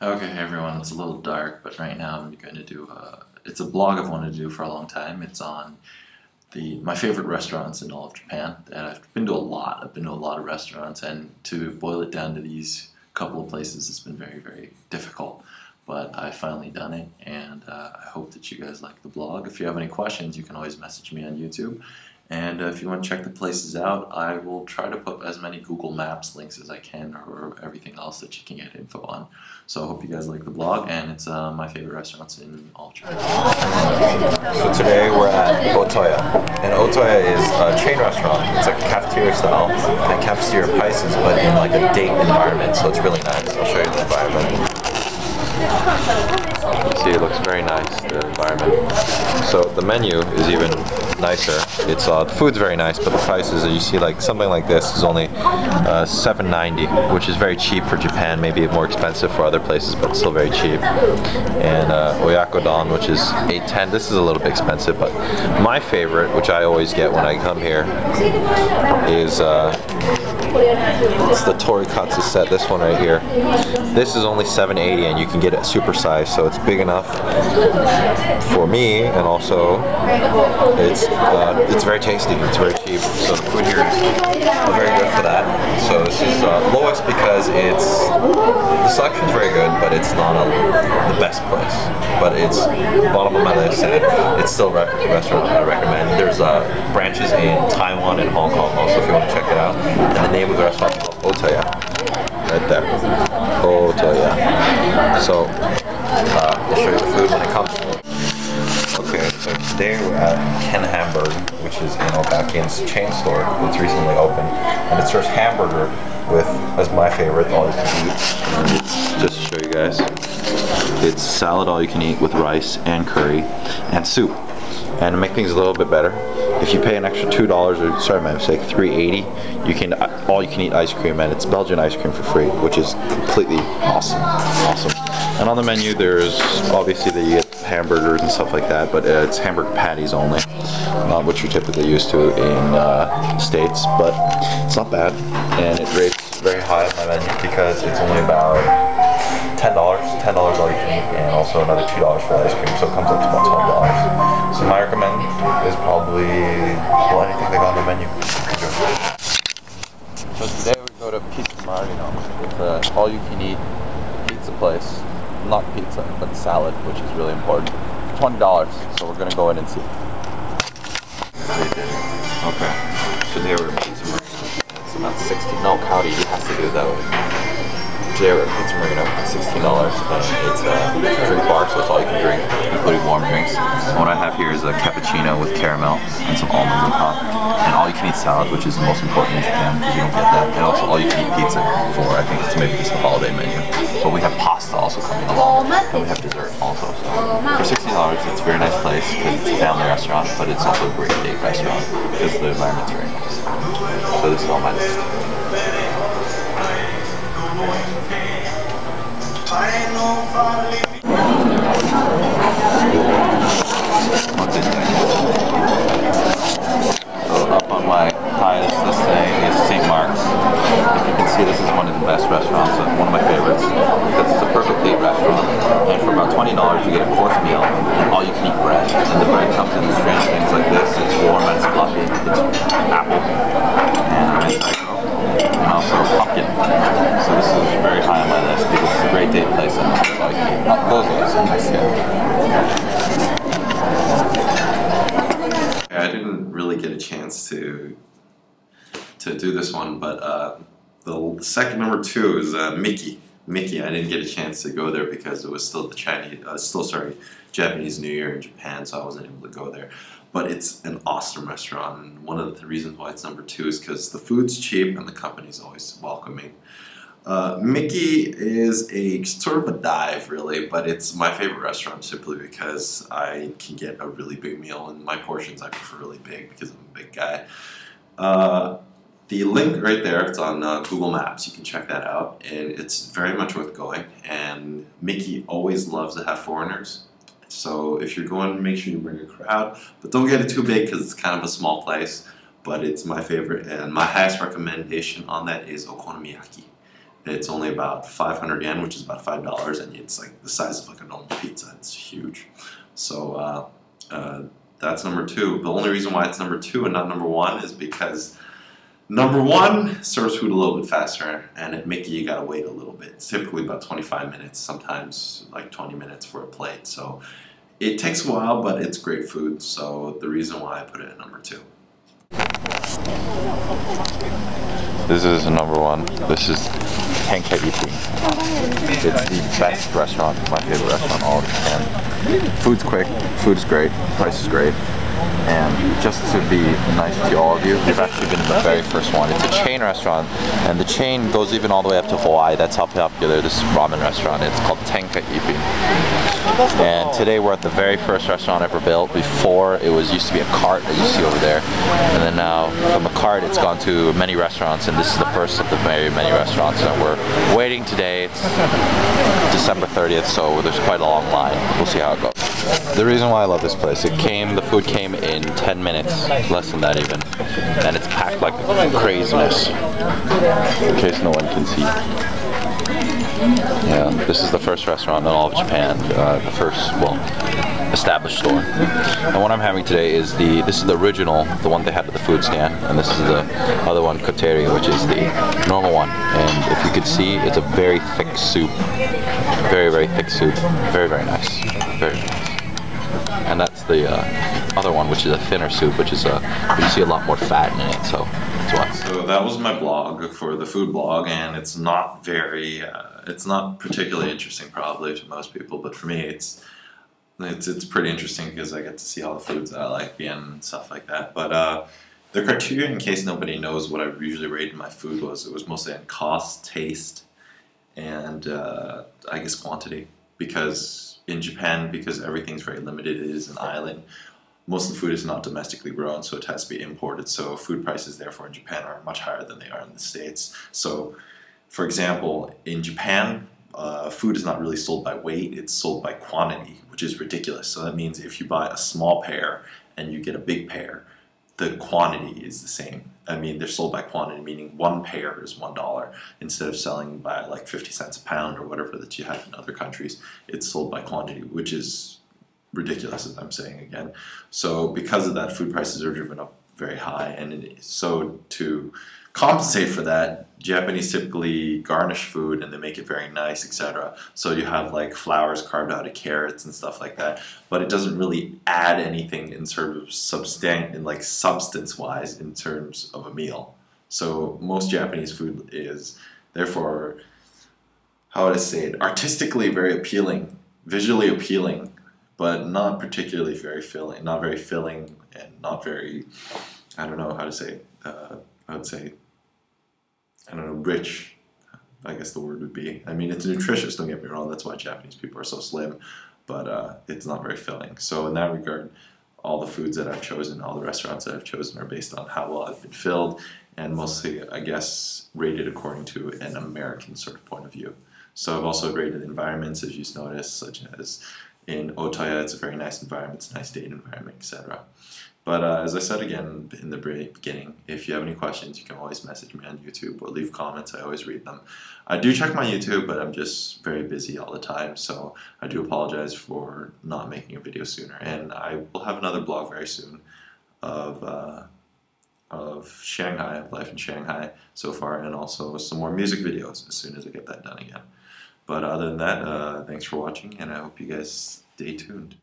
Okay, hey everyone, it's a little dark, but right now I'm going to do it's a blog I've wanted to do for a long time. It's on my favorite restaurants in all of Japan. And I've been to a lot. I've been to a lot of restaurants, and to boil it down to these couple of places has been very, very difficult. But I've finally done it, and I hope that you guys like the blog. If you have any questions, you can always message me on YouTube. And if you want to check the places out, I will try to put as many Google Maps links as I can, or everything else that you can get info on. So I hope you guys like the blog, and it's my favorite restaurants in all of Japan. So today we're at Otoya, and Otoya is a chain restaurant. It's like a cafeteria style, and cafeteria prices, but in like a date environment, so it's really nice. I'll show you the environment. You see, it looks very nice, the environment. So the menu is even nicer. It's the food's very nice, but the prices, you see, like something like this is only $7.90, which is very cheap for Japan. Maybe more expensive for other places, but still very cheap. And Oyakodon, which is $8.10. This is a little bit expensive, but my favorite, which I always get when I come here, is it's the Torikatsu set. This one right here. This is only $7.80, and you can get it supersized, so it's big enough for me, and also it's very tasty. It's very cheap, so the food here is very good for that. So this is lowest because the selection's very good, but it's not the best place. But it's bottom of my list, and it's still a restaurant I recommend. There's branches in Taiwan and Hong Kong also if you want to check it out. And the name of the restaurant is called Otoya. Right there. Otoya. So I'll show you the food when it comes. Okay, so today we're at Ken Hamburg, which is in Okakin's chain store that's recently opened, and it serves hamburger with, as my favorite, all you can eat. Just to show you guys, it's salad all you can eat with rice and curry and soup. And to make things a little bit better, if you pay an extra $2, or sorry, my mistake, $3.80, you can all you can eat ice cream, and it's Belgian ice cream for free, which is completely awesome. And on the menu, there's obviously that you get hamburgers and stuff like that, but it's hamburger patties only, not what you're typically used to in the States. But it's not bad, and it rates very high on my menu because it's only about $10 all you can eat, and also another $2 for ice cream, so it comes up to about $12. So my recommend is probably, well, anything they got on the menu. So today we go to Pizza Marino with all you can eat pizza place. Not pizza, but salad, which is really important. $20, so we're gonna go in and see. Okay, so today we're at Pizza Marino. It's about $16. No, Cowdy, you have to do it that way. Today we're at Pizza Marino, $16, and it's a drink bar, so it's all you can drink, including warm drinks. And what I have here is a cappuccino with caramel and some almonds on top, and all you can eat salad, which is the most important in Japan because you don't get that, and also all you can eat pizza for, I think it's maybe just the holiday menu. But we have pasta also coming along, and we have dessert also. So for $16, it's a very nice place because it's a family restaurant, but it's also a great date restaurant because the environment's very nice. So this is on my list. So up on my highest list today is St. Mark's. If you can see, this is one of the best restaurants, one of my favorites, because it's a perfect date restaurant, and for about $20 you get a course meal and all you can eat bread, and the bread comes in strange things like this. It's warm and it's fluffy. It's apple and mensaiko, and also pumpkin. So this is very high on my list because it's a great date place, and that's all you can eat. Those are nice. I didn't really get a chance to do this one, but the second number 2 is Mickey. Mickey, I didn't get a chance to go there because it was still the Japanese New Year in Japan, so I wasn't able to go there. But it's an awesome restaurant, and one of the reasons why it's number 2 is because the food's cheap and the company's always welcoming. Mickey is a sort of a dive, really, but it's my favorite restaurant simply because I can get a really big meal, and my portions I prefer really big because I'm a big guy. The link right there, it's on Google Maps, you can check that out, and it's very much worth going, and Mickey always loves to have foreigners, so if you're going, make sure you bring a crowd, but don't get it too big because it's kind of a small place, but it's my favorite, and my highest recommendation on that is okonomiyaki. It's only about 500 yen, which is about $5, and it's like the size of like a normal pizza. It's huge. So that's number 2. The only reason why it's number 2 and not number 1 is because number 1 serves food a little bit faster, and at Mickey you gotta wait a little bit. It's typically about 25 minutes, sometimes like 20 minutes for a plate. So it takes a while, but it's great food. So the reason why I put it at number 2. This is number 1. This is Tenka Ippin. It's the best restaurant, my favorite restaurant in all of Japan. Food's quick, food is great, price is great. And just to be nice to all of you, you've actually been in the very first one. It's a chain restaurant, and the chain goes even all the way up to Hawaii. That's how popular this ramen restaurant is. It's called Tenka Ippin. And today we're at the very first restaurant ever built. Before, it used to be a cart that you see over there, and then now from a cart it's gone to many restaurants, and this is the first of the very many restaurants that we're waiting today. It's December 30th, so there's quite a long line. We'll see how it goes. The reason why I love this place, the food came in 10 minutes, less than that even, and it's packed like craziness, in case no one can see. Yeah, this is the first restaurant in all of Japan, the first, well, established store. And what I'm having today is this is the original, the one they had at the food stand, and this is the other one, Koteri, which is the normal one. And if you could see, it's a very thick soup, very, very thick soup, very, very nice, very nice. And that's the other one, which is a thinner soup, which is you see a lot more fat in it, so that's why. So that was my blog for the food blog, and it's not very, it's not particularly interesting probably to most people, but for me it's pretty interesting because I get to see all the foods that I like and stuff like that. But the criteria, in case nobody knows what I usually rated my food, it was mostly on cost, taste, and I guess quantity. Because in Japan, because everything's very limited, it is an island, most of the food is not domestically grown, so it has to be imported. So food prices, therefore, in Japan are much higher than they are in the States. So, for example, in Japan, food is not really sold by weight, it's sold by quantity, which is ridiculous. So that means if you buy a small pear and you get a big pear, the quantity is the same. I mean, they're sold by quantity, meaning one pear is $1 instead of selling by like 50 cents a pound or whatever that you have in other countries. It's sold by quantity, which is ridiculous, as I'm saying again. So because of that, food prices are driven up very high, and so to compensate for that, Japanese typically garnish food and they make it very nice, etc. So you have like flowers carved out of carrots and stuff like that, but it doesn't really add anything in sort of substance-wise in terms of a meal. So most Japanese food is therefore, how would I say it, artistically very appealing, visually appealing, but not particularly very filling, not very filling, and not very, I don't know how to say it, I would say, I don't know, rich, I guess the word would be. I mean, it's nutritious, don't get me wrong, that's why Japanese people are so slim, but it's not very filling. So in that regard, all the foods that I've chosen, all the restaurants that I've chosen are based on how well I've been filled, and mostly, I guess, rated according to an American sort of point of view. So I've also rated environments, as you noticed, such as in Otaya, it's a very nice environment, it's a nice date environment, etc. But as I said again in the beginning, if you have any questions, you can always message me on YouTube or leave comments. I always read them. I do check my YouTube, but I'm just very busy all the time, so I do apologize for not making a video sooner. And I will have another blog very soon of Shanghai, of life in Shanghai so far, and also some more music videos as soon as I get that done again. But other than that, thanks for watching, and I hope you guys stay tuned.